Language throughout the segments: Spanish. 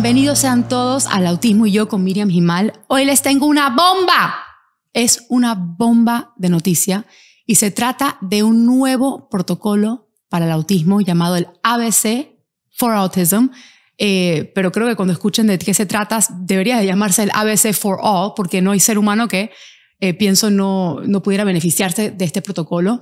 Bienvenidos sean todos al Autismo y Yo con Miriam Gimal. Hoy les tengo una bomba. Es una bomba de noticia y se trata de un nuevo protocolo para el autismo llamado el ABC for Autism. Pero creo que cuando escuchen de qué se trata debería de llamarse el ABC for All, porque no hay ser humano que pienso no pudiera beneficiarse de este protocolo.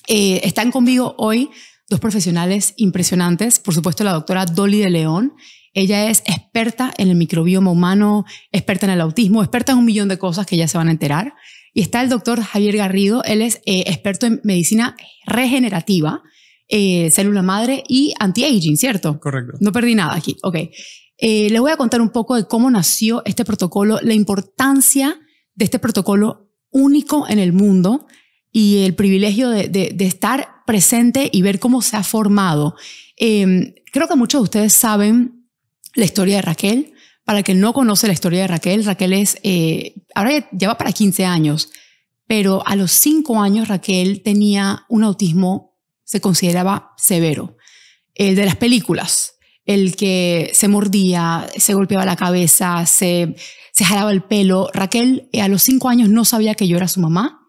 Están conmigo hoy dos profesionales impresionantes. Por supuesto, la doctora Dolly de León. Ella es experta en el microbioma humano, experta en el autismo, experta en un millón de cosas que ya se van a enterar. Y está el doctor Javier Garrido. Él es experto en medicina regenerativa, célula madre y anti-aging, ¿cierto? Correcto. No perdí nada aquí. Ok. Les voy a contar un poco de cómo nació este protocolo, la importancia de este protocolo único en el mundo y el privilegio de estar presente y ver cómo se ha formado. Creo que muchos de ustedes saben la historia de Raquel. Para el que no conoce la historia de Raquel, Raquel es, ahora ya va para 15 años, pero a los 5 años Raquel tenía un autismo, se consideraba severo. El de las películas, el que se mordía, se golpeaba la cabeza, se jalaba el pelo. Raquel a los 5 años no sabía que yo era su mamá.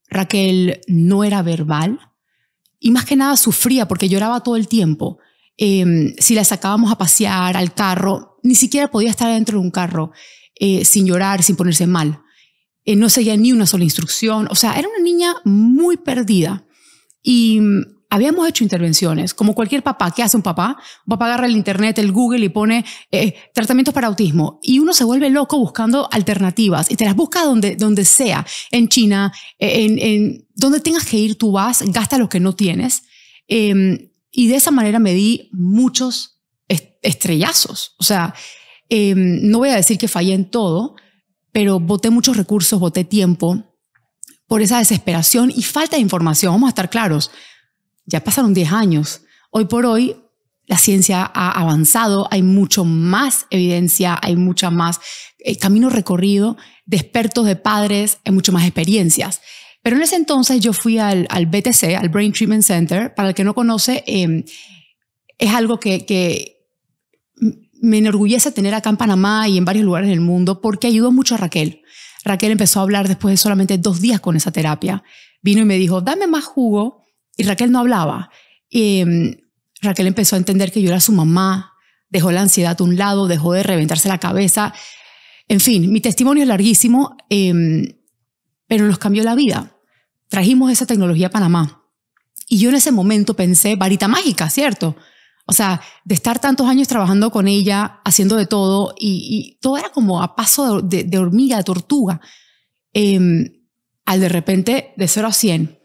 Raquel no era verbal y más que nada sufría porque lloraba todo el tiempo. Si la sacábamos a pasear al carro, ni siquiera podía estar dentro de un carro sin llorar, sin ponerse mal. No seguía ni una sola instrucción. O sea, era una niña muy perdida. Y habíamos hecho intervenciones, como cualquier papá. ¿Qué hace un papá? Un papá agarra el internet, el Google y pone tratamientos para autismo. Y uno se vuelve loco buscando alternativas. Y te las busca donde sea. En China, en donde tengas que ir, tú vas, gasta lo que no tienes. Y de esa manera me di muchos estrellazos. O sea, no voy a decir que fallé en todo, pero boté muchos recursos, boté tiempo por esa desesperación y falta de información. Vamos a estar claros. Ya pasaron 10 años. Hoy por hoy la ciencia ha avanzado, hay mucho más evidencia, hay mucha más camino recorrido de expertos, de padres, hay mucho más experiencias. Pero en ese entonces yo fui al BTC, al Brain Treatment Center. Para el que no conoce, es algo que me enorgullece tener acá en Panamá y en varios lugares del mundo porque ayudó mucho a Raquel. Raquel empezó a hablar después de solamente 2 días con esa terapia. Vino y me dijo, dame más jugo. Y Raquel no hablaba. Raquel empezó a entender que yo era su mamá, dejó la ansiedad a un lado, dejó de reventarse la cabeza. En fin, mi testimonio es larguísimo, pero nos cambió la vida. Trajimos esa tecnología a Panamá. Y yo en ese momento pensé, varita mágica, ¿cierto? O sea, de estar tantos años trabajando con ella, haciendo de todo, y todo era como a paso de hormiga, de tortuga. Al de repente, de 0 a 100.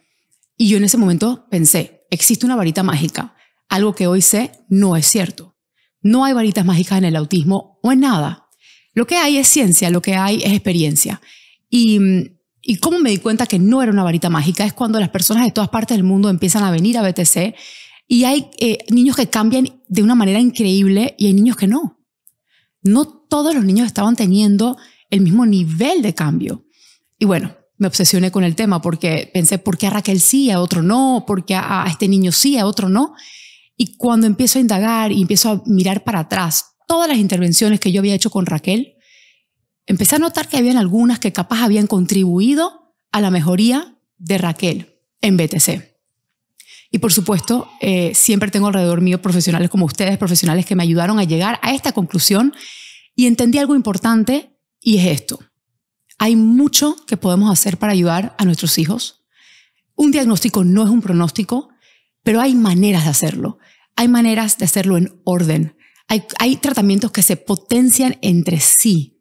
Y yo en ese momento pensé, existe una varita mágica. Algo que hoy sé no es cierto. No hay varitas mágicas en el autismo o en nada. Lo que hay es ciencia, lo que hay es experiencia. Y cómo me di cuenta que no era una varita mágica es cuando las personas de todas partes del mundo empiezan a venir a BTC y hay niños que cambian de una manera increíble y hay niños que no. No todos los niños estaban teniendo el mismo nivel de cambio. Y bueno, me obsesioné con el tema porque pensé, ¿por qué a Raquel sí, a otro no? ¿Por qué a este niño sí, a otro no? Y cuando empiezo a indagar y empiezo a mirar para atrás todas las intervenciones que yo había hecho con Raquel, empecé a notar que habían algunas que capaz habían contribuido a la mejoría de Raquel en BTC. Y por supuesto, siempre tengo alrededor mío profesionales como ustedes, profesionales que me ayudaron a llegar a esta conclusión y entendí algo importante y es esto. Hay mucho que podemos hacer para ayudar a nuestros hijos. Un diagnóstico no es un pronóstico, pero hay maneras de hacerlo. Hay maneras de hacerlo en orden. Hay tratamientos que se potencian entre sí.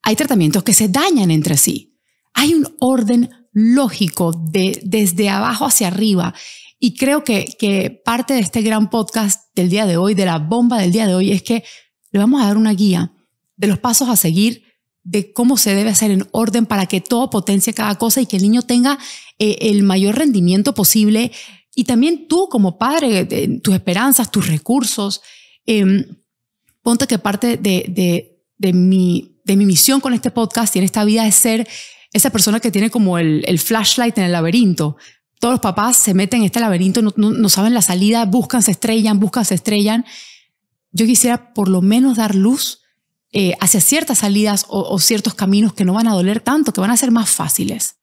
Hay tratamientos que se dañan entre sí. Hay un orden lógico desde abajo hacia arriba. Y creo que parte de este gran podcast del día de hoy, de la bomba del día de hoy, es que le vamos a dar una guía de los pasos a seguir, de cómo se debe hacer en orden para que todo potencie cada cosa y que el niño tenga el mayor rendimiento posible. Y también tú como padre, tus esperanzas, tus recursos. Ponte que parte de mi misión con este podcast y en esta vida es ser esa persona que tiene como el flashlight en el laberinto. Todos los papás se meten en este laberinto, no saben la salida, buscan, se estrellan. Yo quisiera por lo menos dar luz hacia ciertas salidas o ciertos caminos que no van a doler tanto, que van a ser más fáciles.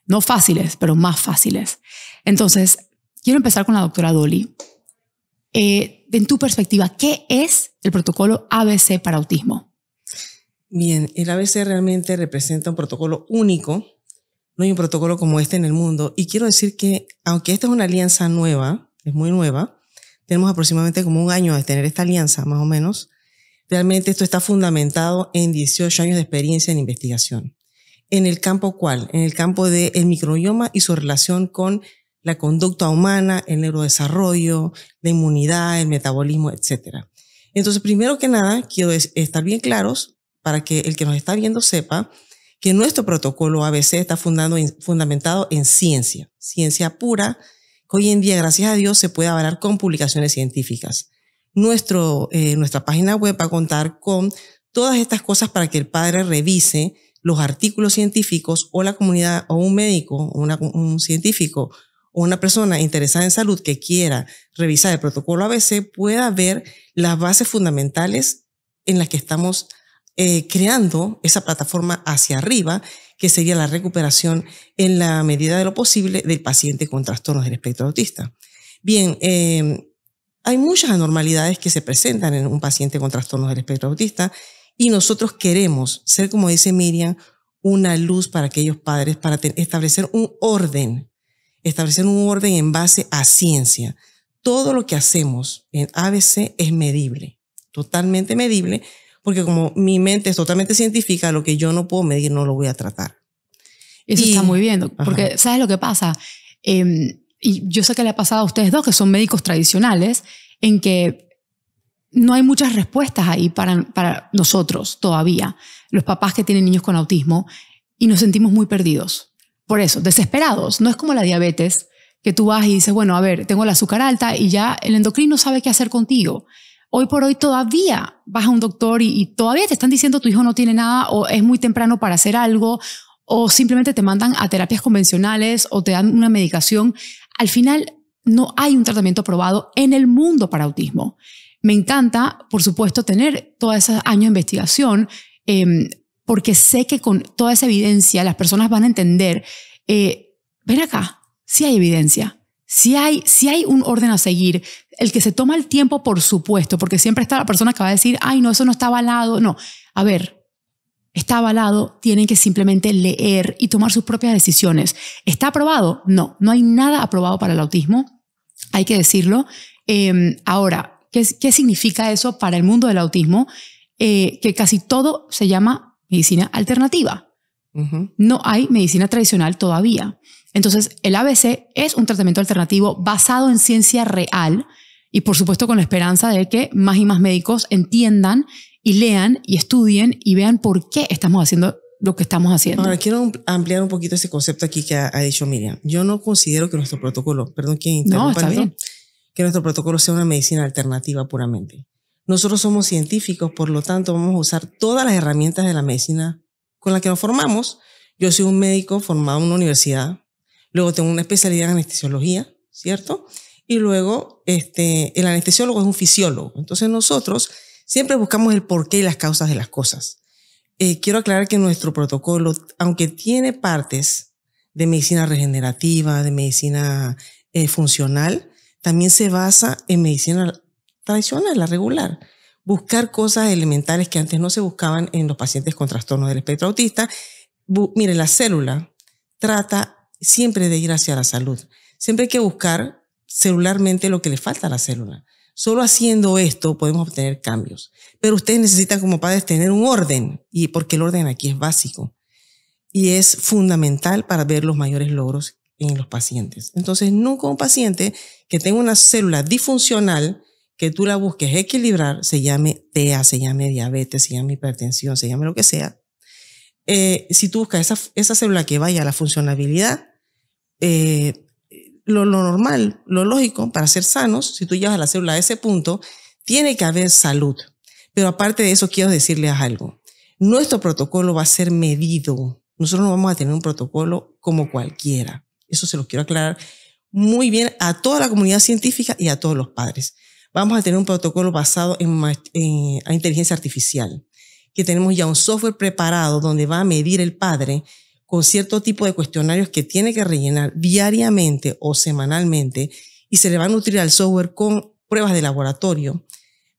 No fáciles, pero más fáciles. Entonces, quiero empezar con la doctora Dolly. En tu perspectiva, ¿qué es el protocolo ABC para autismo? Bien, el ABC realmente representa un protocolo único. No hay un protocolo como este en el mundo. Y quiero decir que, aunque esta es una alianza nueva, es muy nueva, tenemos aproximadamente como 1 año de tener esta alianza, más o menos. Realmente esto está fundamentado en 18 años de experiencia en investigación. ¿En el campo cuál? En el campo del microbioma y su relación con la conducta humana, el neurodesarrollo, la inmunidad, el metabolismo, etc. Entonces, primero que nada, quiero estar bien claros para que el que nos está viendo sepa que nuestro protocolo ABC está fundamentado en ciencia pura, que hoy en día, gracias a Dios, se puede avalar con publicaciones científicas. Nuestra página web va a contar con todas estas cosas para que el padre revise los artículos científicos, o la comunidad, o un médico, o un científico, o una persona interesada en salud que quiera revisar el protocolo ABC pueda ver las bases fundamentales en las que estamos creando esa plataforma hacia arriba, que sería la recuperación en la medida de lo posible del paciente con trastornos del espectro autista. Bien, hay muchas anormalidades que se presentan en un paciente con trastornos del espectro autista y nosotros queremos ser, como dice Miriam, una luz para aquellos padres, para establecer un orden en base a ciencia. Todo lo que hacemos en ABC es medible, totalmente medible, porque como mi mente es totalmente científica, lo que yo no puedo medir no lo voy a tratar. Eso está muy bien, porque ajá, ¿sabes lo que pasa? Y yo sé que le ha pasado a ustedes dos, que son médicos tradicionales, en que no hay muchas respuestas ahí para nosotros todavía, los papás que tienen niños con autismo, y nos sentimos muy perdidos. Por eso, desesperados. No es como la diabetes, que tú vas y dices, bueno, a ver, tengo el azúcar alta y ya el endocrino sabe qué hacer contigo. Hoy por hoy todavía vas a un doctor y todavía te están diciendo tu hijo no tiene nada, o es muy temprano para hacer algo, o simplemente te mandan a terapias convencionales o te dan una medicación. Al final no hay un tratamiento aprobado en el mundo para autismo. Me encanta, por supuesto, tener todos esos años de investigación, porque sé que con toda esa evidencia las personas van a entender, ven acá, sí hay evidencia, sí hay un orden a seguir. El que se toma el tiempo, por supuesto, porque siempre está la persona que va a decir, ay, no, eso no está avalado. No, a ver, está avalado, tienen que simplemente leer y tomar sus propias decisiones. ¿Está aprobado? No, no hay nada aprobado para el autismo, hay que decirlo. Ahora, ¿qué significa eso para el mundo del autismo? Que casi todo se llama medicina alternativa. No hay medicina tradicional todavía. Entonces, el ABC es un tratamiento alternativo basado en ciencia real y, por supuesto, con la esperanza de que más y más médicos entiendan y lean y estudien y vean por qué estamos haciendo lo que estamos haciendo. Ahora, quiero ampliar un poquito ese concepto aquí que ha dicho Miriam. Yo no considero que nuestro protocolo, perdón que interrumpa, no, está bien, que nuestro protocolo sea una medicina alternativa puramente. Nosotros somos científicos, por lo tanto vamos a usar todas las herramientas de la medicina con las que nos formamos. Yo soy un médico formado en una universidad, luego tengo una especialidad en anestesiología, ¿cierto? Y luego el anestesiólogo es un fisiólogo. Entonces nosotros siempre buscamos el porqué y las causas de las cosas. Quiero aclarar que nuestro protocolo, aunque tiene partes de medicina regenerativa, de medicina funcional, también se basa en medicina tradicional, la regular. Buscar cosas elementales que antes no se buscaban en los pacientes con trastornos del espectro autista. Mire, la célula trata siempre de ir hacia la salud. Siempre hay que buscar celularmente lo que le falta a la célula. Solo haciendo esto podemos obtener cambios. Pero ustedes necesitan como padres tener un orden, y porque el orden aquí es básico y es fundamental para ver los mayores logros en los pacientes. Entonces, nunca un paciente que tenga una célula disfuncional, que tú la busques equilibrar, se llame TEA, se llame diabetes, se llame hipertensión, se llame lo que sea. Si tú buscas esa célula que vaya a la funcionabilidad, lo normal, lo lógico para ser sanos, si tú llevas a la célula a ese punto, tiene que haber salud. Pero aparte de eso, quiero decirles algo. Nuestro protocolo va a ser medido. Nosotros no vamos a tener un protocolo como cualquiera. Eso se lo quiero aclarar muy bien a toda la comunidad científica y a todos los padres. Vamos a tener un protocolo basado en inteligencia artificial, que tenemos ya un software preparado donde va a medir el padre con cierto tipo de cuestionarios que tiene que rellenar diariamente o semanalmente, y se le va a nutrir al software con pruebas de laboratorio,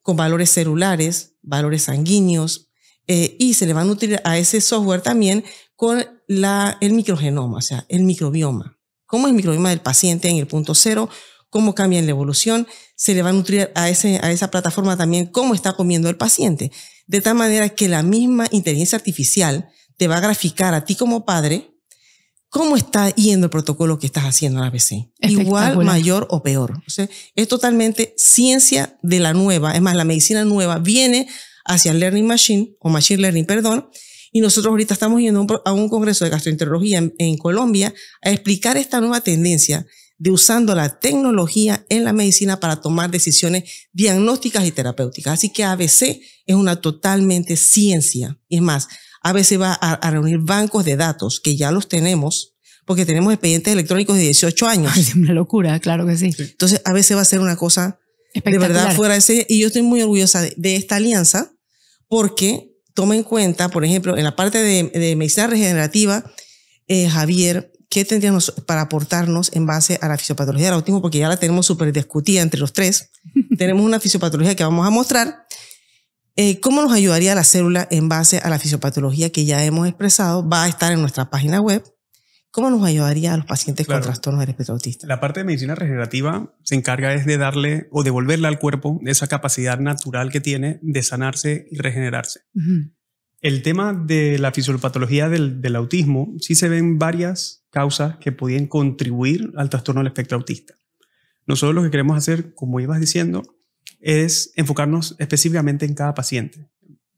con valores celulares, valores sanguíneos, y se le va a nutrir a ese software también con el microgenoma, o sea, el microbioma. ¿Cómo es el microbioma del paciente en el punto cero? ¿Cómo cambia en la evolución? Se le va a nutrir a esa plataforma también cómo está comiendo el paciente. De tal manera que la misma inteligencia artificial te va a graficar a ti como padre cómo está yendo el protocolo que estás haciendo en ABC. Igual, mayor o peor. O sea, es totalmente ciencia de la nueva. Es más, la medicina nueva viene hacia el learning machine, o machine learning, perdón. Y nosotros ahorita estamos yendo a un congreso de gastroenterología en Colombia a explicar esta nueva tendencia de usando la tecnología en la medicina para tomar decisiones diagnósticas y terapéuticas. Así que ABC es una totalmente ciencia. Y es más, ABC va a reunir bancos de datos que ya los tenemos, porque tenemos expedientes electrónicos de 18 años. Ay, es una locura, claro que sí. Entonces, ABC va a ser una cosa de verdad fuera de serie. Y yo estoy muy orgullosa de esta alianza, porque toma en cuenta, por ejemplo, en la parte de medicina regenerativa, Javier, ¿qué tendríamos para aportarnos en base a la fisiopatología del autismo? Porque ya la tenemos súper discutida entre los tres. Tenemos una fisiopatología que vamos a mostrar. ¿Cómo nos ayudaría la célula en base a la fisiopatología que ya hemos expresado? Va a estar en nuestra página web. ¿Cómo nos ayudaría a los pacientes con trastornos del espectro autista? La parte de medicina regenerativa se encarga es de darle o devolverle al cuerpo esa capacidad natural que tiene de sanarse y regenerarse. El tema de la fisiopatología del autismo, sí se ven varias causas que podían contribuir al trastorno del espectro autista. Nosotros lo que queremos hacer, como ibas diciendo, es enfocarnos específicamente en cada paciente.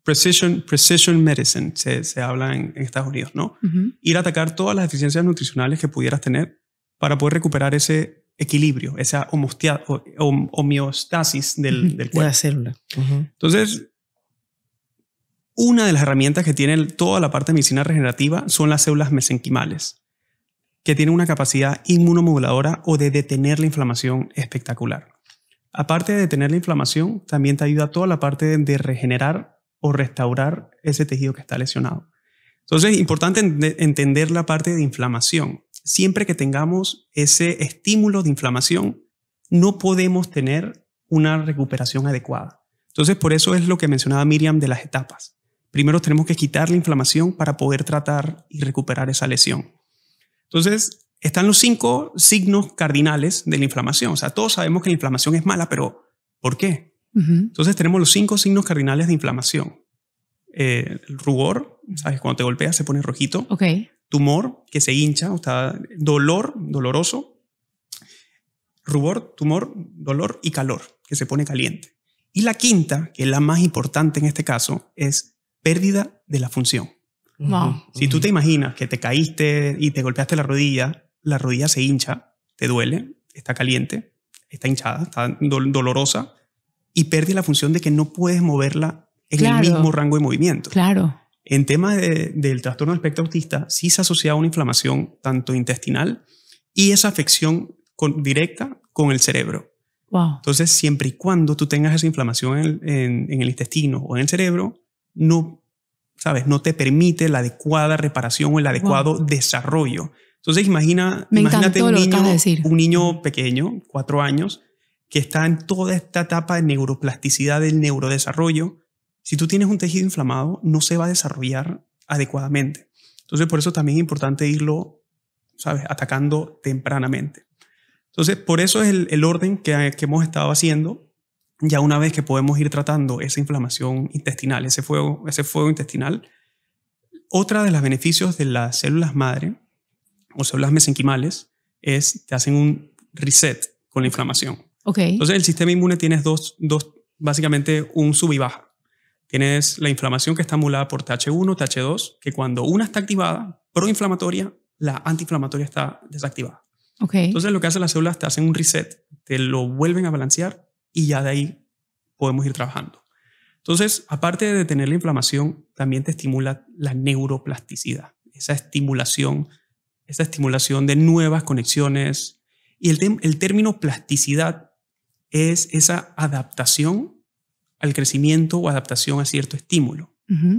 Precision medicine se habla en Estados Unidos, ¿no? Ir a atacar todas las deficiencias nutricionales que pudieras tener para poder recuperar ese equilibrio, esa homeostasis del cuerpo. De la célula. Entonces, una de las herramientas que tiene toda la parte de medicina regenerativa son las células mesenquimales, que tienen una capacidad inmunomoduladora o de detener la inflamación espectacular. Aparte de detener la inflamación, también te ayuda toda la parte de regenerar o restaurar ese tejido que está lesionado. Entonces, es importante entender la parte de inflamación. Siempre que tengamos ese estímulo de inflamación, no podemos tener una recuperación adecuada. Entonces, por eso es lo que mencionaba Miriam de las etapas. Primero tenemos que quitar la inflamación para poder tratar y recuperar esa lesión. Entonces, están los 5 signos cardinales de la inflamación. O sea, todos sabemos que la inflamación es mala, pero ¿por qué? Entonces tenemos los 5 signos cardinales de inflamación. El rubor, ¿sabes? Cuando te golpeas se pone rojito. Tumor, que se hincha, o está doloroso. Rubor, tumor, dolor y calor, que se pone caliente. Y la quinta, que es la más importante en este caso, es pérdida de la función. Si tú te imaginas que te caíste y te golpeaste la rodilla se hincha, te duele, está caliente, está hinchada, está dolorosa, y pierde la función de que no puedes moverla en el mismo rango de movimiento. En temas del trastorno del espectro autista, sí se asocia a una inflamación tanto intestinal y esa afección directa con el cerebro. Entonces, siempre y cuando tú tengas esa inflamación en el intestino o en el cerebro, no te permite la adecuada reparación o el adecuado desarrollo. Entonces, imagínate un niño pequeño, 4 años, que está en toda esta etapa de neuroplasticidad del neurodesarrollo. Si tú tienes un tejido inflamado, no se va a desarrollar adecuadamente. Entonces, por eso también es importante irlo, atacando tempranamente. Entonces, por eso es el orden que hemos estado haciendo, ya una vez que podemos ir tratando esa inflamación intestinal, ese fuego intestinal. Otra de los beneficios de las células madre o células mesenquimales es te hacen un reset con la inflamación. Entonces, el sistema inmune tienes básicamente un sub y baja. Tienes la inflamación que está emulada por TH1, TH2, que cuando una está activada, proinflamatoria, la antiinflamatoria está desactivada. Entonces, lo que hacen las células, te hacen un reset, te lo vuelven a balancear y ya de ahí podemos ir trabajando. Entonces, aparte de detener la inflamación, también te estimula la neuroplasticidad, esa estimulación de nuevas conexiones. Y el término plasticidad es esa adaptación al crecimiento o adaptación a cierto estímulo.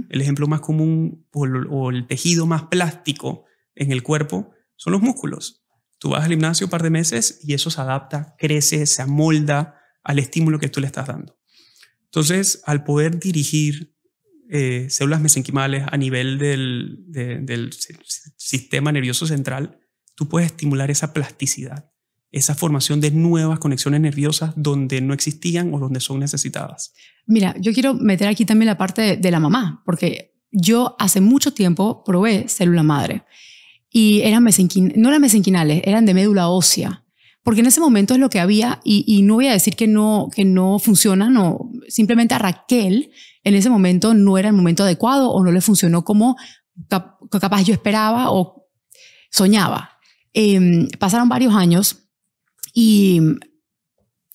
El ejemplo más común o el tejido más plástico en el cuerpo son los músculos. Tú vas al gimnasio un par de meses y eso se adapta, crece, se amolda al estímulo que tú le estás dando. Entonces, al poder dirigir células mesenquimales a nivel del sistema nervioso central, tú puedes estimular esa plasticidad, esa formación de nuevas conexiones nerviosas donde no existían o donde son necesitadas. Mira, yo quiero meter aquí también la parte de la mamá, porque yo hace mucho tiempo probé célula madre y eran no eran mesenquimales, eran de médula ósea, porque en ese momento es lo que había y no voy a decir que no funciona, no, simplemente a Raquel en ese momento no era el momento adecuado o no le funcionó como capaz yo esperaba o soñaba. Pasaron varios años y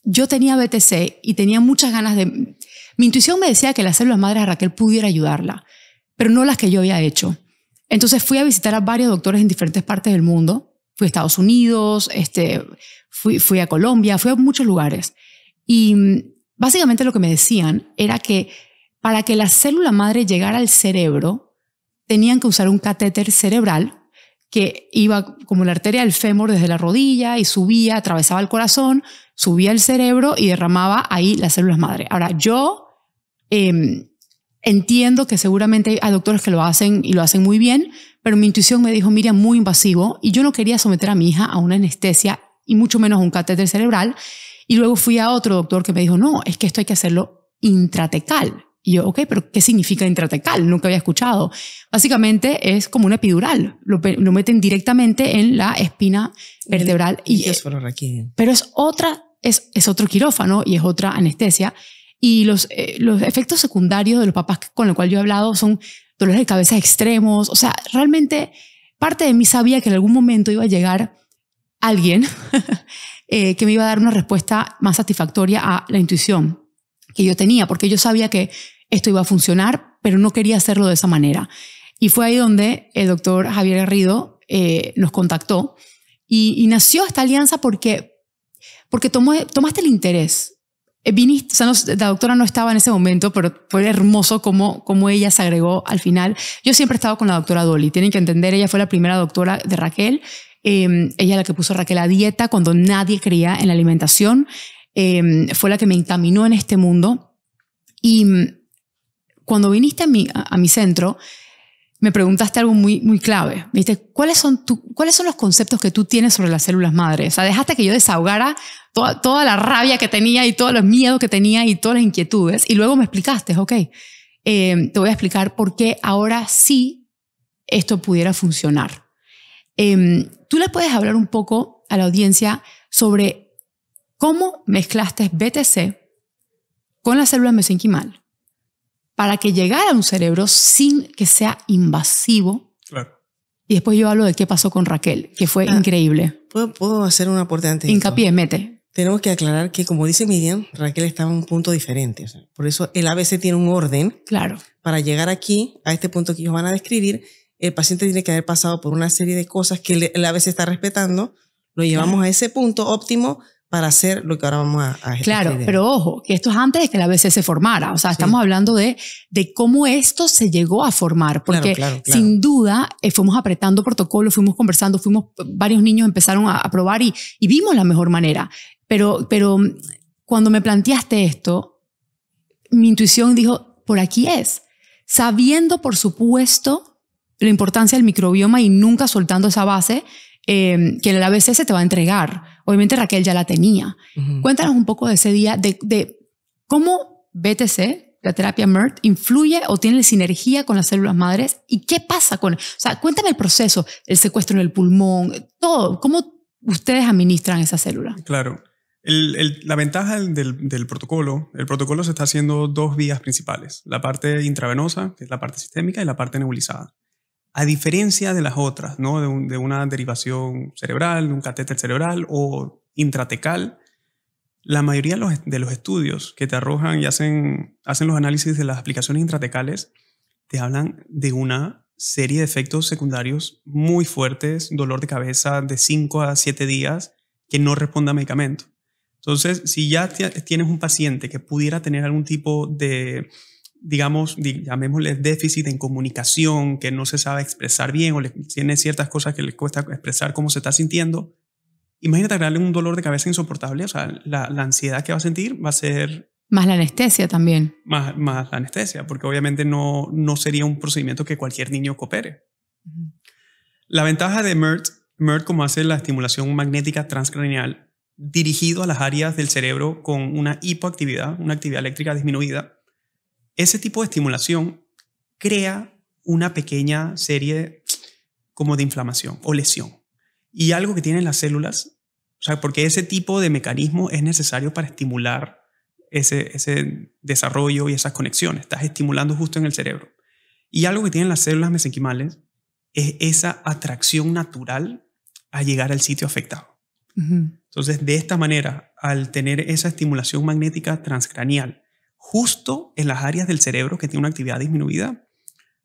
yo tenía BTC y tenía muchas ganas de... Mi intuición me decía que las células madres de Raquel pudiera ayudarla, pero no las que yo había hecho. Entonces fui a visitar a varios doctores en diferentes partes del mundo. Fui a Estados Unidos, fui a Colombia, fui a muchos lugares. Y básicamente lo que me decían era que para que la célula madre llegara al cerebro, tenían que usar un catéter cerebral que iba como la arteria del fémur desde la rodilla y subía, atravesaba el corazón, subía el cerebro y derramaba ahí las células madre. Ahora, yo entiendo que seguramente hay doctores que lo hacen y lo hacen muy bien, pero mi intuición me dijo, Miriam, muy invasivo, y yo no quería someter a mi hija a una anestesia y mucho menos a un catéter cerebral. Y luego fui a otro doctor que me dijo, no, es que esto hay que hacerlo intratecal. Y yo, ok, pero ¿qué significa intratecal? Nunca había escuchado. Básicamente es como una epidural. Lo meten directamente en la espina vertebral. Pero es otro quirófano y es otra anestesia. Y los efectos secundarios de los papás con los cuales yo he hablado son dolores de cabeza extremos. O sea, realmente parte de mí sabía que en algún momento iba a llegar alguien que me iba a dar una respuesta más satisfactoria a la intuición que yo tenía, porque yo sabía que esto iba a funcionar, pero no quería hacerlo de esa manera. Y fue ahí donde el doctor Javier Garrido nos contactó y nació esta alianza porque tomaste el interés. Viniste, o sea, la doctora no estaba en ese momento, pero fue hermoso cómo ella se agregó al final. Yo siempre he estado con la doctora Dolly. Tienen que entender, ella fue la primera doctora de Raquel. Ella la que puso a Raquel a dieta cuando nadie creía en la alimentación. Fue la que me encaminó en este mundo. Y cuando viniste a mi centro, me preguntaste algo muy, muy clave. Me dijiste, ¿cuáles son los conceptos que tú tienes sobre las células madre? O sea, dejaste que yo desahogara toda la rabia que tenía y todos los miedos que tenía y todas las inquietudes. Y luego me explicaste, ok, te voy a explicar por qué ahora sí esto pudiera funcionar. ¿Tú le puedes hablar un poco a la audiencia sobre cómo mezclaste BTC con la célula mesenquimal para que llegara a un cerebro sin que sea invasivo? Claro. Y después yo hablo de qué pasó con Raquel, que fue increíble. ¿Puedo hacer un aporte antes? Hincapié, mete. Tenemos que aclarar que, como dice Miriam, Raquel estaba en un punto diferente. O sea, por eso el ABC tiene un orden. Claro. Para llegar aquí, a este punto que ellos van a describir, el paciente tiene que haber pasado por una serie de cosas que el ABC está respetando. Lo llevamos a ese punto óptimo para hacer lo que ahora vamos a Claro, escribir. pero ojo, que esto es antes de que la ABC se formara. O sea, estamos hablando de cómo esto se llegó a formar. Porque claro. sin duda fuimos apretando protocolos, fuimos conversando, varios niños empezaron a probar y vimos la mejor manera. Pero cuando me planteaste esto, mi intuición dijo, por aquí es. Sabiendo, por supuesto, la importancia del microbioma y nunca soltando esa base que el ABC se te va a entregar. Obviamente Raquel ya la tenía. Cuéntanos un poco de ese día, de cómo BTC, la terapia MERT, influye o tiene sinergia con las células madres y qué pasa con... O sea, cuéntame el proceso, el secuestro en el pulmón, todo. ¿Cómo ustedes administran esa célula? Claro. La ventaja del protocolo, el protocolo se está haciendo dos vías principales. La parte intravenosa, que es la parte sistémica, y la parte nebulizada. A diferencia de las otras, ¿no? de una derivación cerebral, de un catéter cerebral o intratecal, la mayoría de los estudios que te arrojan y hacen los análisis de las aplicaciones intratecales te hablan de una serie de efectos secundarios muy fuertes, dolor de cabeza de 5 a 7 días que no responde a medicamento. Entonces, si ya tienes un paciente que pudiera tener algún tipo de digamos, llamémosle déficit en comunicación, que no se sabe expresar bien o tiene ciertas cosas que le cuesta expresar cómo se está sintiendo, imagínate agregarle un dolor de cabeza insoportable. O sea, la ansiedad que va a sentir va a ser... Más la anestesia también. Más la anestesia, porque obviamente no sería un procedimiento que cualquier niño coopere. La ventaja de MERT, como hace la estimulación magnética transcranial, dirigido a las áreas del cerebro con una hipoactividad, una actividad eléctrica disminuida, ese tipo de estimulación crea una pequeña serie como de inflamación o lesión. Y algo que tienen las células, o sea, porque ese tipo de mecanismo es necesario para estimular ese desarrollo y esas conexiones. Estás estimulando justo en el cerebro. Y algo que tienen las células mesenquimales es esa atracción natural a llegar al sitio afectado. Entonces, de esta manera, al tener esa estimulación magnética transcranial justo en las áreas del cerebro que tiene una actividad disminuida,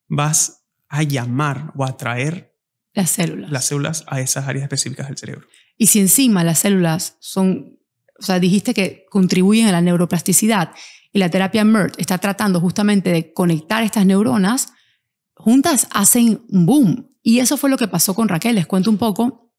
vas a llamar o atraer las células a esas áreas específicas del cerebro. Y si encima las células son, o sea, dijiste que contribuyen a la neuroplasticidad y la terapia MERT está tratando justamente de conectar estas neuronas, juntas hacen un boom. Y eso fue lo que pasó con Raquel. Les cuento un poco.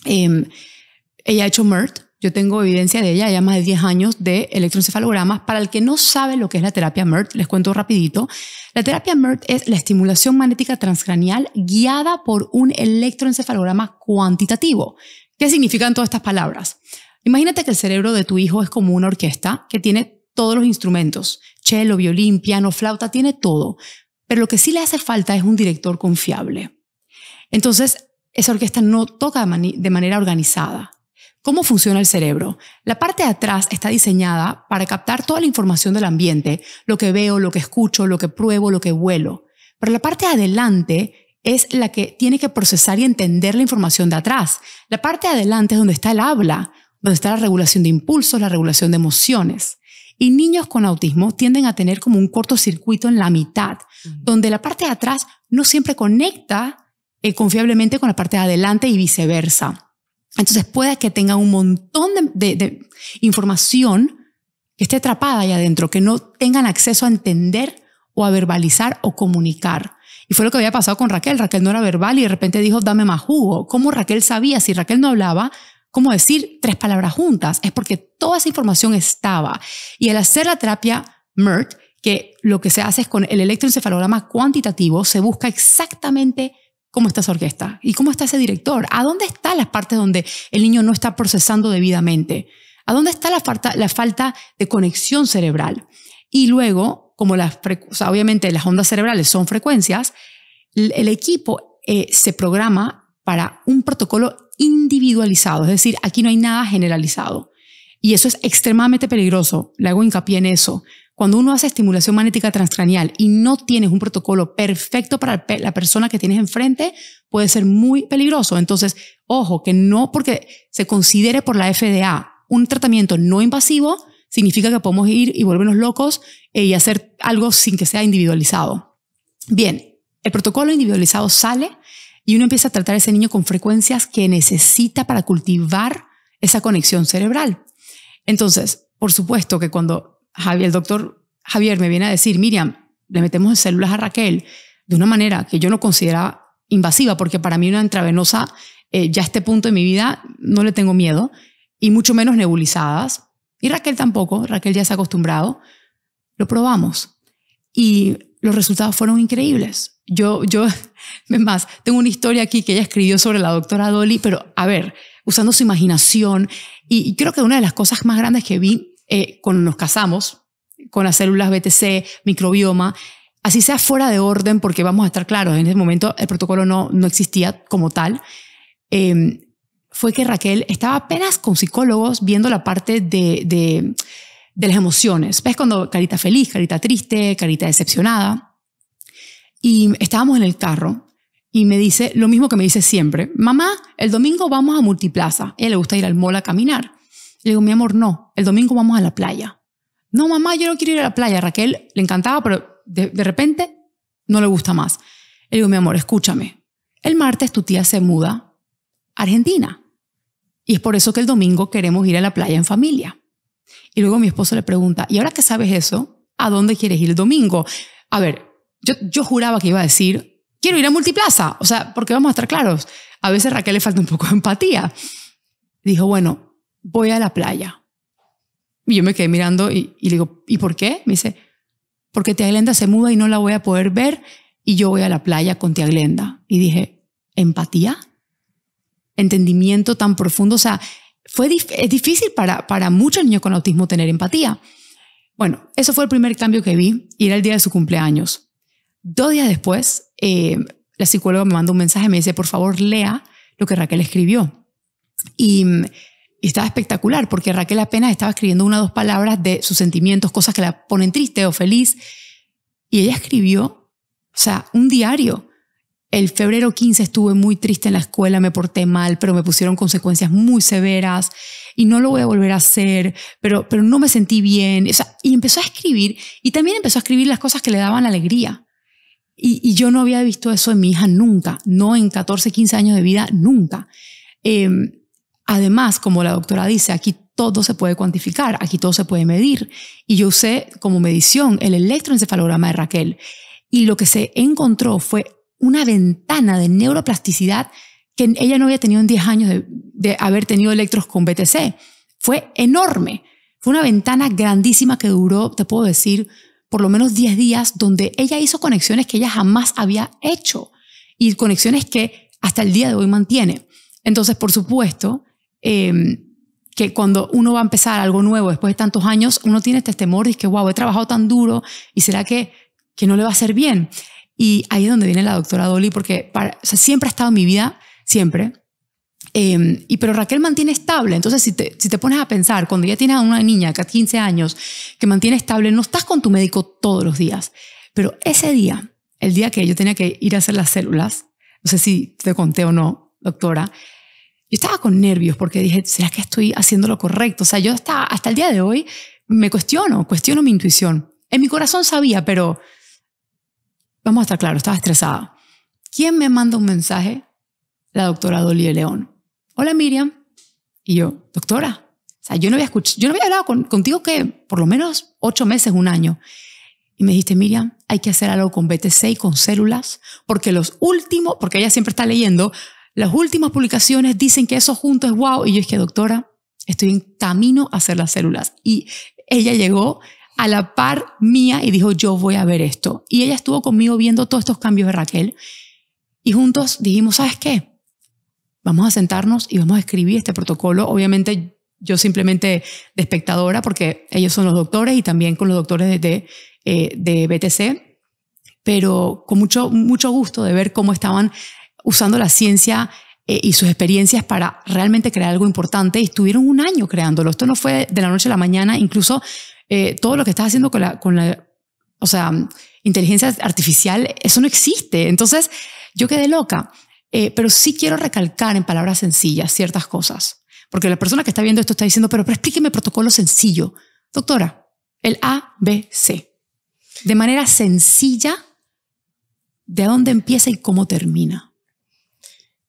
Ella ha hecho MERT. Yo tengo evidencia de ella, ya más de 10 años de electroencefalogramas. Para el que no sabe lo que es la terapia MERT, les cuento rapidito. La terapia MERT es la estimulación magnética transcranial guiada por un electroencefalograma cuantitativo. ¿Qué significan todas estas palabras? Imagínate que el cerebro de tu hijo es como una orquesta que tiene todos los instrumentos. Cello, violín, piano, flauta, tiene todo. Pero lo que sí le hace falta es un director confiable. Entonces, esa orquesta no toca de manera organizada. ¿Cómo funciona el cerebro? La parte de atrás está diseñada para captar toda la información del ambiente, lo que veo, lo que escucho, lo que pruebo, lo que huelo. Pero la parte de adelante es la que tiene que procesar y entender la información de atrás. La parte de adelante es donde está el habla, donde está la regulación de impulsos, la regulación de emociones. Y niños con autismo tienden a tener como un cortocircuito en la mitad, donde la parte de atrás no siempre conecta confiablemente con la parte de adelante y viceversa. Entonces puede que tenga un montón de información que esté atrapada ahí adentro, que no tengan acceso a entender o a verbalizar o comunicar. Y fue lo que había pasado con Raquel. Raquel no era verbal y de repente dijo, dame más jugo. ¿Cómo Raquel sabía? Si Raquel no hablaba, ¿cómo decir 3 palabras juntas? Es porque toda esa información estaba. Y al hacer la terapia MERT, que lo que se hace es con el electroencefalograma cuantitativo, se busca exactamente cómo está esa orquesta y cómo está ese director. ¿A dónde están las partes donde el niño no está procesando debidamente? ¿A dónde está la falta de conexión cerebral? Y luego, como obviamente las ondas cerebrales son frecuencias, el equipo se programa para un protocolo individualizado. Es decir, aquí no hay nada generalizado. Y eso es extremadamente peligroso. Le hago hincapié en eso. Cuando uno hace estimulación magnética transcranial y no tienes un protocolo perfecto para la persona que tienes enfrente, puede ser muy peligroso. Entonces, ojo, que no porque se considere por la FDA un tratamiento no invasivo, significa que podemos ir y volvernos locos y hacer algo sin que sea individualizado. Bien, el protocolo individualizado sale y uno empieza a tratar a ese niño con frecuencias que necesita para cultivar esa conexión cerebral. Entonces, por supuesto que cuando el doctor Javier me viene a decir, Miriam, le metemos células a Raquel de una manera que yo no consideraba invasiva, porque para mí una intravenosa, ya a este punto de mi vida, no le tengo miedo, y mucho menos nebulizadas. Y Raquel tampoco, Raquel ya se ha acostumbrado. Lo probamos y los resultados fueron increíbles. Yo, es más, tengo una historia aquí que ella escribió sobre la doctora Dolly, pero a ver, usando su imaginación, y creo que una de las cosas más grandes que vi cuando nos casamos con las células BTC, microbioma, así sea fuera de orden, porque vamos a estar claros, en ese momento el protocolo no existía como tal, fue que Raquel estaba apenas con psicólogos viendo la parte de las emociones. ¿Ves cuando carita feliz, carita triste, carita decepcionada? Y estábamos en el carro y me dice lo mismo que me dice siempre. Mamá, el domingo vamos a Multiplaza. A ella le gusta ir al mall a caminar. Le digo, mi amor, no, el domingo vamos a la playa. No, mamá, yo no quiero ir a la playa. A Raquel le encantaba, pero de repente no le gusta más. Le digo, mi amor, escúchame. El martes tu tía se muda a Argentina. Y es por eso que el domingo queremos ir a la playa en familia. Y luego mi esposo le pregunta, ¿y ahora que sabes eso, ¿A dónde quieres ir el domingo? A ver, yo juraba que iba a decir, quiero ir a Multiplaza. O sea, porque vamos a estar claros, a veces a Raquel le falta un poco de empatía. Dijo, bueno, voy a la playa. Y yo me quedé mirando y le digo, ¿y por qué? Me dice, porque tía Glenda se muda y no la voy a poder ver y yo voy a la playa con tía Glenda. Y dije, ¿empatía? ¿Entendimiento tan profundo? O sea, es difícil para muchos niños con autismo tener empatía. Bueno, eso fue el primer cambio que vi y era el día de su cumpleaños. 2 días después, la psicóloga me mandó un mensaje y me dice, por favor, lea lo que Raquel escribió. Y estaba espectacular porque Raquel apenas estaba escribiendo 1 o 2 palabras de sus sentimientos, cosas que la ponen triste o feliz. Y ella escribió, o sea, un diario. El febrero 15 estuve muy triste en la escuela, me porté mal, pero me pusieron consecuencias muy severas y no lo voy a volver a hacer, pero no me sentí bien. O sea, y empezó a escribir y también empezó a escribir las cosas que le daban alegría. Y yo no había visto eso en mi hija nunca, no en 14, 15 años de vida, nunca. Además, como la doctora dice, aquí todo se puede cuantificar, aquí todo se puede medir. Y yo usé como medición el electroencefalograma de Raquel y lo que se encontró fue una ventana de neuroplasticidad que ella no había tenido en 10 años de haber tenido electros con BTC. Fue enorme. Fue una ventana grandísima que duró, te puedo decir, por lo menos 10 días, donde ella hizo conexiones que ella jamás había hecho y conexiones que hasta el día de hoy mantiene. Entonces, por supuesto, que cuando uno va a empezar algo nuevo después de tantos años, uno tiene este temor de que, wow, he trabajado tan duro y ¿será que no le va a hacer bien? Y ahí es donde viene la doctora Dolly, porque o sea, siempre ha estado en mi vida, siempre. Pero Raquel mantiene estable. Entonces, si te pones a pensar, cuando ya tienes a una niña que a 15 años que mantiene estable, no estás con tu médico todos los días. Pero ese día, el día que yo tenía que ir a hacer las células, no sé si te conté o no, doctora, yo estaba con nervios porque dije, ¿será que estoy haciendo lo correcto? O sea, yo hasta el día de hoy me cuestiono mi intuición. En mi corazón sabía, pero vamos a estar claros, estaba estresada. ¿Quién me manda un mensaje? La doctora Dolly de León. Hola, Miriam. Y yo, doctora, o sea, yo no había hablado contigo que por lo menos 8 meses, 1 año. Y me dijiste, Miriam, hay que hacer algo con BTC y con células, porque porque ella siempre está leyendo, las últimas publicaciones dicen que eso junto es wow. Y yo dije, doctora, estoy en camino a hacer las células. Y ella llegó a la par mía y dijo, yo voy a ver esto. Y ella estuvo conmigo viendo todos estos cambios de Raquel. Y juntos dijimos, ¿sabes qué? Vamos a sentarnos y vamos a escribir este protocolo. Obviamente yo simplemente de espectadora, porque ellos son los doctores y también con los doctores de BTC, pero con mucho gusto de ver cómo estaban usando la ciencia y sus experiencias para realmente crear algo importante. Y estuvieron 1 año creándolo. Esto no fue de la noche a la mañana. Incluso todo lo que estás haciendo con la inteligencia artificial, eso no existe. Entonces yo quedé loca. Pero sí quiero recalcar en palabras sencillas ciertas cosas. Porque la persona que está viendo esto está diciendo, pero explíqueme protocolo sencillo. Doctora, el ABC. De manera sencilla, ¿de dónde empieza y cómo termina?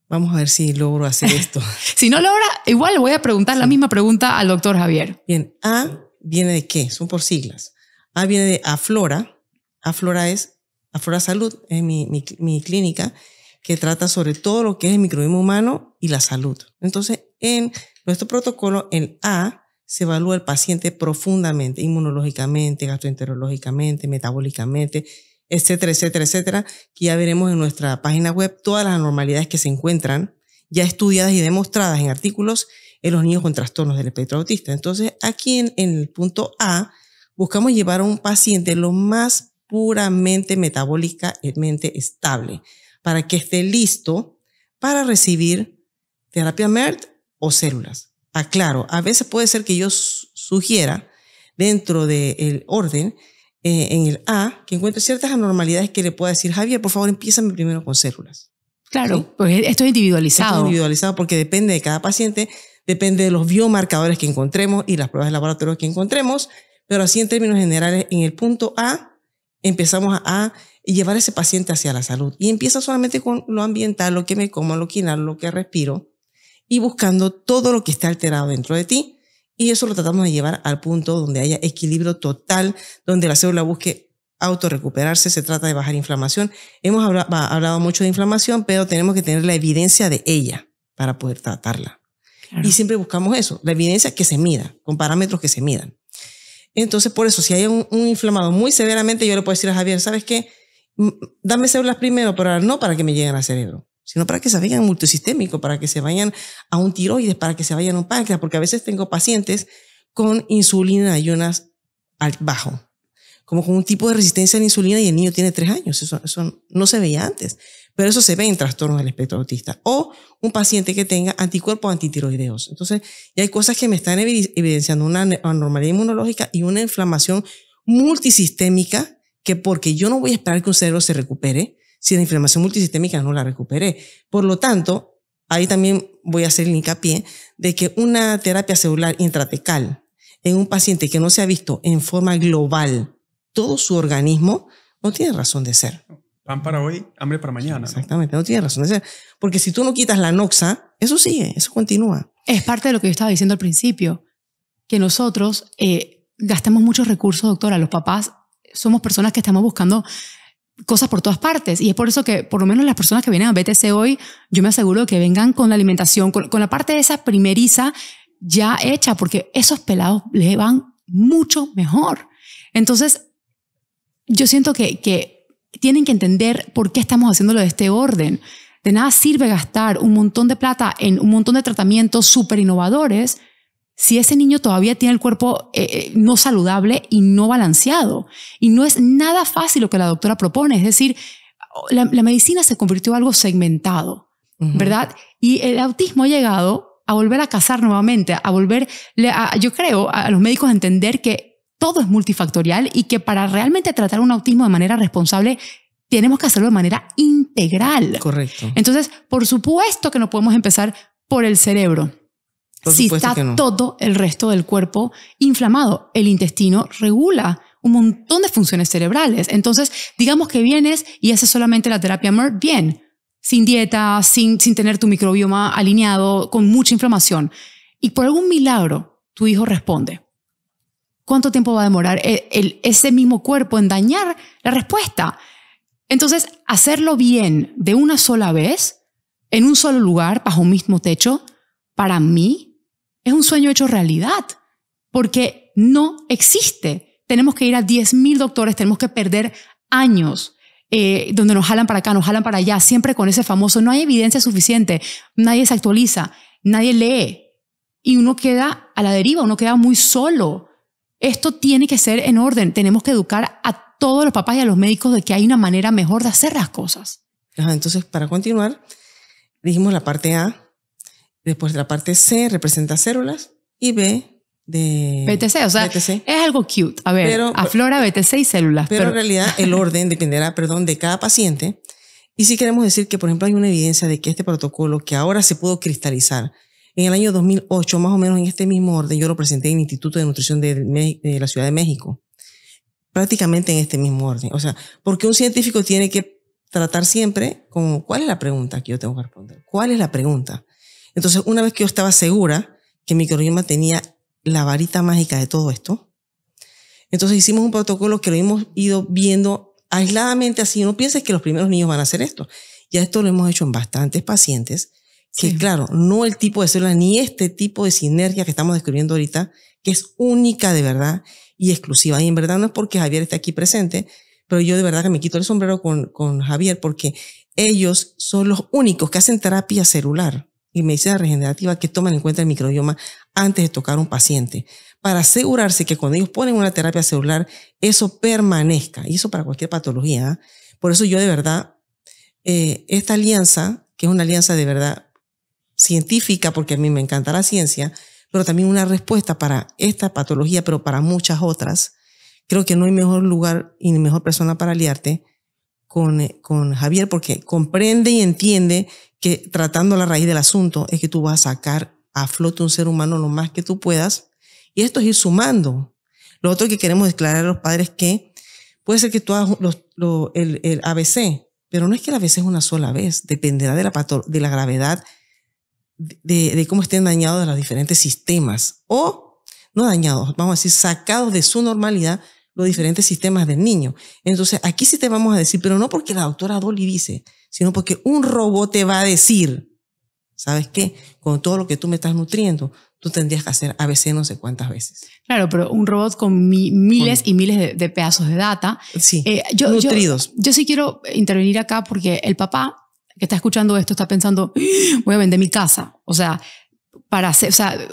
Vamos a ver si logro hacer esto. Si no logra, igual le voy a preguntar la misma pregunta al doctor Javier. Bien, A viene de qué? Son por siglas. A viene de Aflora. Aflora es Aflora Salud, es mi clínica, que trata sobre todo lo que es el microbioma humano y la salud. Entonces, en nuestro protocolo, el A se evalúa el paciente profundamente, inmunológicamente, gastroenterológicamente, metabólicamente, etcétera, etcétera, etcétera, que ya veremos en nuestra página web todas las anormalidades que se encuentran ya estudiadas y demostradas en artículos en los niños con trastornos del espectro autista. Entonces, aquí en el punto A, buscamos llevar a un paciente lo más puramente metabólicamente estable, para que esté listo para recibir terapia MERT o células. Aclaro, a veces puede ser que yo sugiera dentro del orden, en el A, que encuentre ciertas anormalidades que le pueda decir, Javier, por favor, empiézame primero con células. Claro, ¿Sí? pues esto es individualizado. Esto es individualizado porque depende de cada paciente, depende de los biomarcadores que encontremos y las pruebas de laboratorio que encontremos, pero así en términos generales, en el punto A, empezamos a llevar a ese paciente hacia la salud. Y empieza solamente con lo ambiental, lo que me como, lo que inhalo, lo que respiro, y buscando todo lo que está alterado dentro de ti. Y eso lo tratamos de llevar al punto donde haya equilibrio total, donde la célula busque autorrecuperarse, se trata de bajar inflamación. Hemos hablado mucho de inflamación, pero tenemos que tener la evidencia de ella para poder tratarla. Claro. Y siempre buscamos eso, la evidencia que se mida, con parámetros que se midan. Entonces, por eso, si hay un inflamado muy severamente, yo le puedo decir a Javier, ¿sabes qué? Dame células primero, pero no para que me lleguen al cerebro, sino para que se vayan multisistémico, para que se vayan a un tiroides, para que se vayan a un páncreas, porque a veces tengo pacientes con insulina en ayunas bajo, como con un tipo de resistencia a la insulina y el niño tiene 3 años. Eso no se veía antes, pero eso se ve en trastornos del espectro autista. O un paciente que tenga anticuerpos antitiroideos. Entonces, ya hay cosas que me están evidenciando una anormalidad inmunológica y una inflamación multisistémica, que porque yo no voy a esperar que un cerebro se recupere si la inflamación multisistémica no la recuperé. Por lo tanto, ahí también voy a hacer el hincapié de que una terapia celular intratecal en un paciente que no se ha visto en forma global todo su organismo, no tiene razón de ser. Pan para hoy, hambre para mañana. Exactamente, no tiene razón de ser. Porque si tú no quitas la noxa, eso sigue, eso continúa. Es parte de lo que yo estaba diciendo al principio, que nosotros gastamos muchos recursos, doctora. Los papás somos personas que estamos buscando cosas por todas partes. Y es por eso que, por lo menos las personas que vienen a BTC hoy, yo me aseguro que vengan con la alimentación, con la parte de esa primeriza ya hecha, porque esos pelados les van mucho mejor. Entonces, yo siento que tienen que entender por qué estamos haciéndolo de este orden. De nada sirve gastar un montón de plata en un montón de tratamientos súper innovadores si ese niño todavía tiene el cuerpo no saludable y no balanceado. Y no es nada fácil lo que la doctora propone. Es decir, la medicina se convirtió en algo segmentado, ¿verdad? Y el autismo ha llegado a volver a cazar nuevamente, yo creo, a los médicos a entender que todo es multifactorial y que para realmente tratar un autismo de manera responsable tenemos que hacerlo de manera integral. Correcto. Entonces, por supuesto que no podemos empezar por el cerebro. Si está todo el resto del cuerpo inflamado, el intestino regula un montón de funciones cerebrales. Entonces, digamos que vienes y haces solamente la terapia MERT, bien, sin dieta, sin tener tu microbioma alineado, con mucha inflamación. Y por algún milagro, tu hijo responde. ¿Cuánto tiempo va a demorar ese mismo cuerpo en dañar la respuesta? Entonces, hacerlo bien de una sola vez, en un solo lugar, bajo un mismo techo, para mí es un sueño hecho realidad, porque no existe. Tenemos que ir a 10,000 doctores, tenemos que perder años donde nos jalan para acá, nos jalan para allá, siempre con ese famoso, no hay evidencia suficiente, nadie se actualiza, nadie lee, y uno queda a la deriva, uno queda muy solo. Esto tiene que ser en orden. Tenemos que educar a todos los papás y a los médicos de que hay una manera mejor de hacer las cosas. Entonces, para continuar, dijimos la parte A, después de la parte C representa células y B de BTC. O sea, BTC. Es algo cute. A ver, aflora BTC y células. Pero en realidad el orden dependerá, de cada paciente. Y sí queremos decir que, por ejemplo, hay una evidencia de que este protocolo que ahora se pudo cristalizar en el año 2008, más o menos en este mismo orden, yo lo presenté en el Instituto de Nutrición de la Ciudad de México. Prácticamente en este mismo orden. O sea, porque un científico tiene que tratar siempre con ¿cuál es la pregunta que yo tengo que responder? ¿Cuál es la pregunta? Entonces, una vez que yo estaba segura que mi microbioma tenía la varita mágica de todo esto, entonces hicimos un protocolo que lo hemos ido viendo aisladamente así. No pienses que los primeros niños van a hacer esto. Ya esto lo hemos hecho en bastantes pacientes. Que sí. Claro, no el tipo de célula ni este tipo de sinergia que estamos descubriendo ahorita, que es única de verdad y exclusiva. Y en verdad no es porque Javier esté aquí presente, pero yo de verdad que me quito el sombrero con Javier, porque ellos son los únicos que hacen terapia celular y medicina regenerativa que toman en cuenta el microbioma antes de tocar un paciente, para asegurarse que cuando ellos ponen una terapia celular, eso permanezca. Y eso para cualquier patología. Por eso yo de verdad, esta alianza, que es una alianza de verdad científica, porque a mí me encanta la ciencia, pero también una respuesta para esta patología, pero para muchas otras. Creo que no hay mejor lugar y ni mejor persona para aliarte con Javier, porque comprende y entiende que tratando la raíz del asunto es que tú vas a sacar a flote un ser humano lo más que tú puedas, y esto es ir sumando. Lo otro que queremos declarar a los padres es que puede ser que tú hagas el ABC, pero no es que el ABC es una sola vez, dependerá de la gravedad de cómo estén dañados los diferentes sistemas. O no dañados, vamos a decir, sacados de su normalidad los diferentes sistemas del niño. Entonces, aquí sí te vamos a decir, pero no porque la doctora Dolly dice, sino porque un robot te va a decir, ¿sabes qué? Con todo lo que tú me estás nutriendo, tú tendrías que hacer ABC no sé cuántas veces. Claro, pero un robot con miles y miles de pedazos de data. Sí, nutridos. Yo sí quiero intervenir acá porque el papá que está escuchando esto está pensando, voy a vender mi casa. O sea,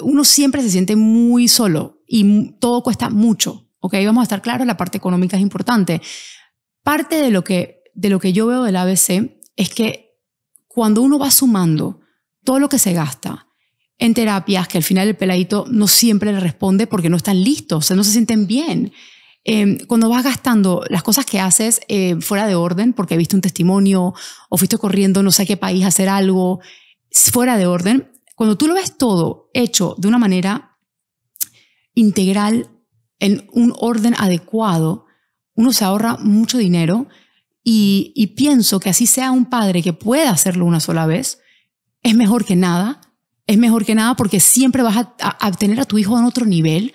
uno siempre se siente muy solo y todo cuesta mucho. Ok, vamos a estar claros, la parte económica es importante. Parte de lo que yo veo del ABC es que cuando uno va sumando todo lo que se gasta en terapias, que al final el peladito no siempre le responde porque no están listos, o sea, no se sienten bien. Cuando vas gastando las cosas que haces fuera de orden, porque viste un testimonio o fuiste corriendo no sé a qué país a hacer algo, fuera de orden, cuando tú lo ves todo hecho de una manera integral, en un orden adecuado, uno se ahorra mucho dinero y pienso que así sea un padre que pueda hacerlo una sola vez, es mejor que nada. Es mejor que nada porque siempre vas a tener a tu hijo en otro nivel.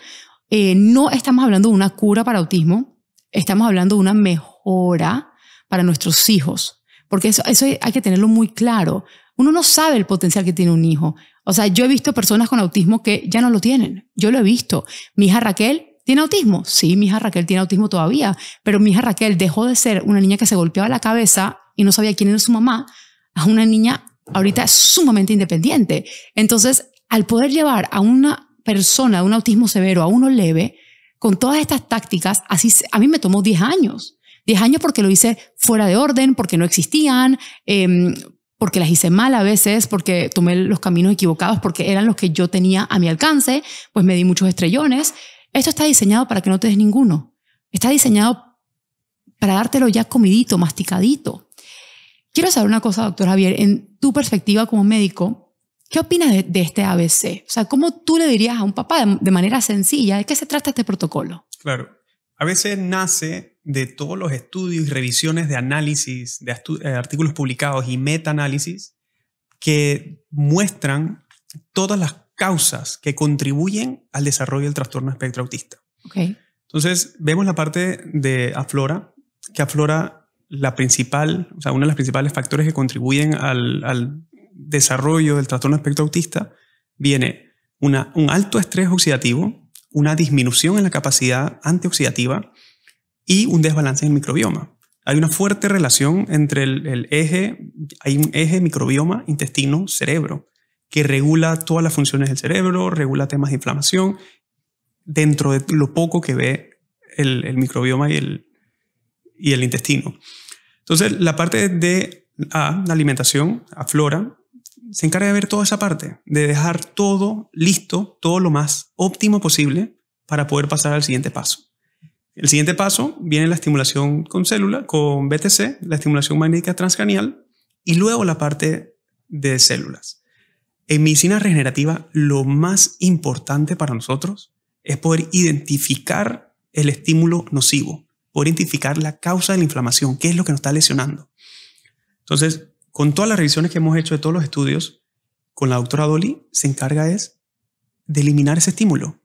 No estamos hablando de una cura para autismo, estamos hablando de una mejora para nuestros hijos, porque eso hay que tenerlo muy claro. Uno no sabe el potencial que tiene un hijo. O sea, yo he visto personas con autismo que ya no lo tienen. Yo lo he visto. Mi hija Raquel ¿tiene autismo? Sí, mi hija Raquel tiene autismo todavía, pero mi hija Raquel dejó de ser una niña que se golpeaba la cabeza y no sabía quién era su mamá a una niña ahorita sumamente independiente. Entonces, al poder llevar a una persona de un autismo severo a uno leve, con todas estas tácticas, así a mí me tomó 10 años. 10 años porque lo hice fuera de orden, porque no existían, porque las hice mal a veces, porque tomé los caminos equivocados, porque eran los que yo tenía a mi alcance, pues me di muchos estrellones. Esto está diseñado para que no te des ninguno. Está diseñado para dártelo ya comidito, masticadito. Quiero saber una cosa, doctor Javier, en tu perspectiva como médico, ¿qué opinas de este ABC? O sea, ¿cómo tú le dirías a un papá de manera sencilla de qué se trata este protocolo? Claro. ABC nace de todos los estudios y revisiones de análisis, de artículos publicados y metaanálisis que muestran todas las causas que contribuyen al desarrollo del trastorno espectro autista. Okay. Entonces, vemos la parte de Aflora, que Aflora uno de los principales factores que contribuyen al desarrollo del trastorno espectro autista, viene un alto estrés oxidativo, una disminución en la capacidad antioxidativa y un desbalance en el microbioma. Hay una fuerte relación entre hay un eje microbioma, intestino, cerebro, que regula todas las funciones del cerebro, regula temas de inflamación, dentro de lo poco que ve el microbioma y el intestino. Entonces, la parte de la alimentación, Aflora, se encarga de ver toda esa parte, de dejar todo listo, todo lo más óptimo posible para poder pasar al siguiente paso. El siguiente paso viene la estimulación con BTC, la estimulación magnética transcranial y luego la parte de células. En medicina regenerativa, lo más importante para nosotros es poder identificar el estímulo nocivo, poder identificar la causa de la inflamación, qué es lo que nos está lesionando. Entonces, con todas las revisiones que hemos hecho de todos los estudios, con la doctora Dolly se encarga de eliminar ese estímulo.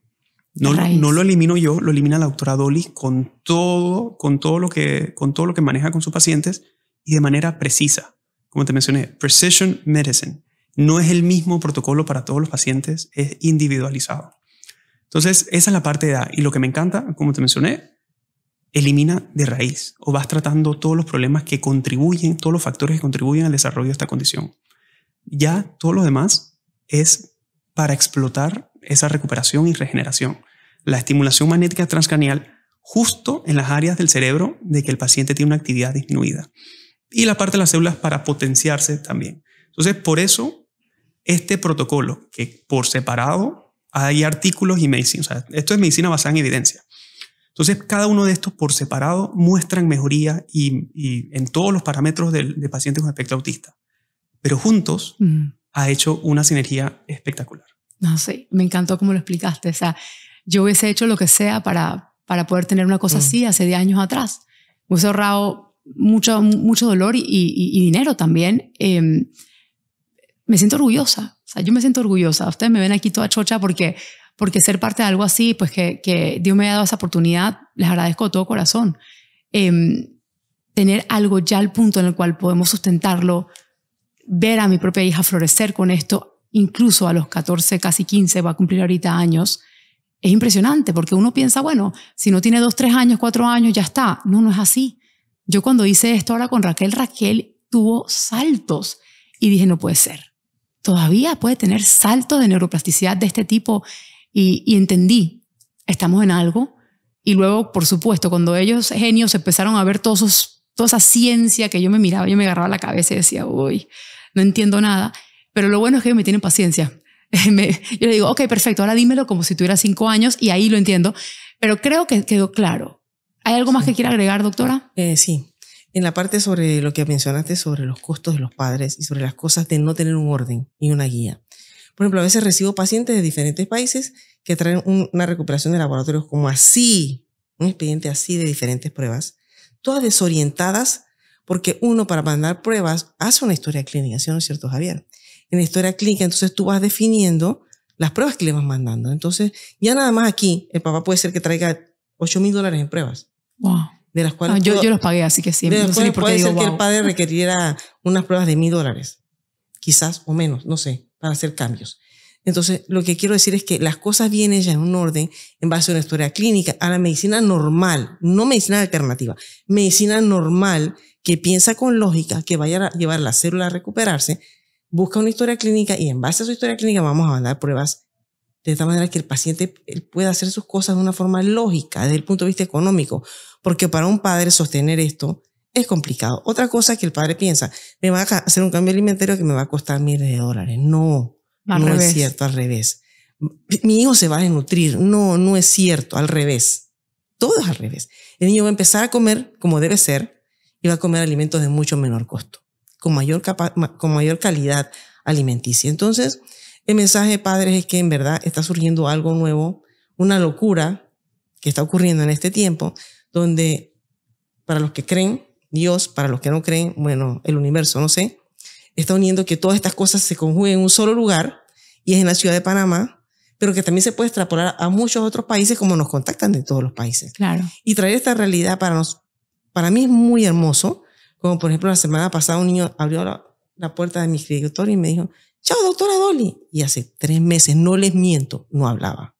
No lo elimino yo, lo elimina la doctora Dolly con todo lo que maneja con sus pacientes y de manera precisa. Como te mencioné, precision medicine. No es el mismo protocolo para todos los pacientes, es individualizado. Entonces, esa es la parte de A. Y lo que me encanta, como te mencioné, elimina de raíz o vas tratando todos los problemas que contribuyen, todos los factores que contribuyen al desarrollo de esta condición. Ya todo lo demás es para explotar esa recuperación y regeneración. La estimulación magnética transcranial justo en las áreas del cerebro de que el paciente tiene una actividad disminuida. Y la parte de las células para potenciarse también. Entonces, por eso, este protocolo, que por separado hay artículos y medicina, o sea, esto es medicina basada en evidencia. Entonces, cada uno de estos por separado muestran mejoría y en todos los parámetros de pacientes con espectro autista. Pero juntos ha hecho una sinergia espectacular. No sé, me encantó cómo lo explicaste. O sea, yo hubiese hecho lo que sea para poder tener una cosa así hace 10 años atrás. Me hubiese ahorrado mucho dolor y dinero también. Me siento orgullosa. O sea, yo me siento orgullosa. Ustedes me ven aquí toda chocha porque porque ser parte de algo así, pues que Dios me haya dado esa oportunidad, les agradezco de todo corazón. Tener algo ya al punto en el cual podemos sustentarlo, ver a mi propia hija florecer con esto, incluso a los 14, casi 15, va a cumplir ahorita años, es impresionante porque uno piensa, bueno, si no tiene 2, 3 años, 4 años, ya está. No, no es así. Yo cuando hice esto ahora con Raquel tuvo saltos y dije, no puede ser. Todavía puede tener saltos de neuroplasticidad de este tipo y entendí, estamos en algo. Y luego, por supuesto, cuando ellos genios empezaron a ver toda esa ciencia que yo me miraba, yo me agarraba la cabeza y decía, uy, no entiendo nada. Pero lo bueno es que ellos me tienen paciencia. Yo le digo, ok, perfecto, ahora dímelo como si tuviera 5 años y ahí lo entiendo. Pero creo que quedó claro. ¿Hay algo más que quiera agregar, doctora? Sí. En la parte sobre lo que mencionaste sobre los costos de los padres y sobre las cosas de no tener un orden y una guía. Por ejemplo, a veces recibo pacientes de diferentes países que traen una recuperación de laboratorios como así, un expediente así de diferentes pruebas, todas desorientadas porque uno para mandar pruebas hace una historia clínica, ¿sí o no es cierto, Javier? En la historia clínica entonces tú vas definiendo las pruebas que le vas mandando. Entonces ya nada más aquí el papá puede ser que traiga $8,000 en pruebas. Wow. De las cuales yo los pagué, así que sí. De las No sé cuales ni por qué puede digo ser que wow. el padre requiriera unas pruebas de $1,000, quizás o menos, no sé, para hacer cambios. Entonces, lo que quiero decir es que las cosas vienen ya en un orden en base a una historia clínica, a la medicina normal, no medicina alternativa, medicina normal que piensa con lógica, que vaya a llevar la célula a recuperarse, busca una historia clínica y en base a su historia clínica vamos a mandar pruebas de tal manera que el paciente pueda hacer sus cosas de una forma lógica desde el punto de vista económico, porque para un padre sostener esto es complicado. Otra cosa que el padre piensa, me va a hacer un cambio alimentario que me va a costar miles de dólares. No, no es cierto, al revés. Mi hijo se va a desnutrir. No, no es cierto, al revés. Todo es al revés. El niño va a empezar a comer como debe ser y va a comer alimentos de mucho menor costo, con mayor calidad alimenticia. Entonces, el mensaje de padres es que en verdad está surgiendo algo nuevo, una locura que está ocurriendo en este tiempo, donde para los que creen, Dios, para los que no creen, bueno, el universo, no sé, está uniendo que todas estas cosas se conjuguen en un solo lugar y es en la ciudad de Panamá, pero que también se puede extrapolar a muchos otros países como nos contactan de todos los países. Claro. Y traer esta realidad para mí es muy hermoso, como por ejemplo la semana pasada un niño abrió la puerta de mi escritorio y me dijo, chao, doctora Dolly. Y hace 3 meses, no les miento, no hablaba.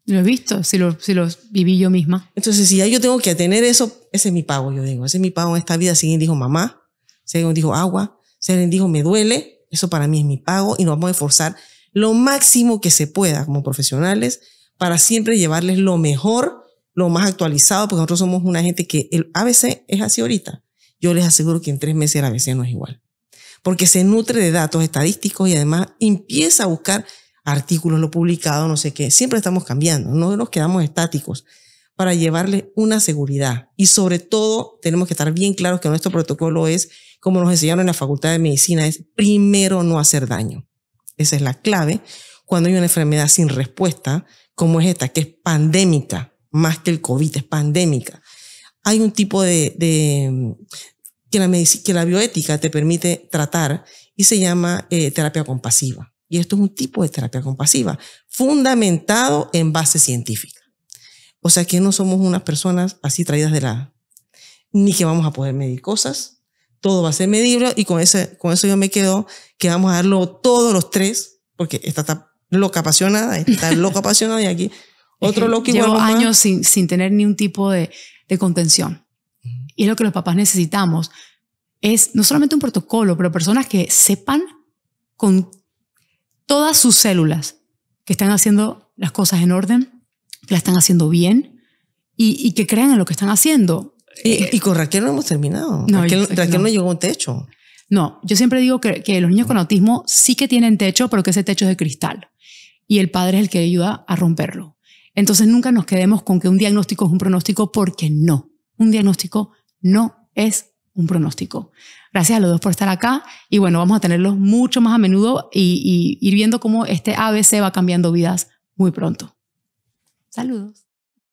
Lo he visto, si los viví yo misma. Entonces, si ya yo tengo que tener eso, ese es mi pago, yo digo. Ese es mi pago en esta vida. Si alguien dijo mamá, si alguien dijo agua, si alguien dijo me duele, eso para mí es mi pago y nos vamos a esforzar lo máximo que se pueda como profesionales para siempre llevarles lo mejor, lo más actualizado, porque nosotros somos una gente que el ABC es así ahorita. Yo les aseguro que en 3 meses el ABC no es igual. Porque se nutre de datos estadísticos y además empieza a buscar artículos, lo publicado, no sé qué. Siempre estamos cambiando, no nos quedamos estáticos para llevarle una seguridad. Y sobre todo tenemos que estar bien claros que nuestro protocolo es, como nos enseñaron en la Facultad de Medicina, es primero no hacer daño. Esa es la clave. Cuando hay una enfermedad sin respuesta, como es esta, que es pandémica, más que el COVID, es pandémica. Hay un tipo que la bioética te permite tratar y se llama terapia compasiva. Y esto es un tipo de terapia compasiva fundamentado en base científica. O sea que no somos unas personas así traídas de ni que vamos a poder medir cosas. Todo va a ser medible y con eso yo me quedo que vamos a darlo todos los 3, porque esta está loca apasionada, esta está loca apasionada y aquí otro loco igual. Llevo años sin tener ni un tipo de contención. Y es lo que los papás necesitamos. Es no solamente un protocolo, pero personas que sepan con todas sus células que están haciendo las cosas en orden, que las están haciendo bien y que crean en lo que están haciendo. Y con Raquel no hemos terminado. No, Raquel no llegó a un techo. No, yo siempre digo que los niños con autismo sí que tienen techo, pero que ese techo es de cristal. Y el padre es el que ayuda a romperlo. Entonces nunca nos quedemos con que un diagnóstico es un pronóstico, porque no. Un diagnóstico no es un pronóstico. Gracias a los dos por estar acá y bueno, vamos a tenerlos mucho más a menudo y ir viendo cómo este ABC va cambiando vidas muy pronto. Saludos.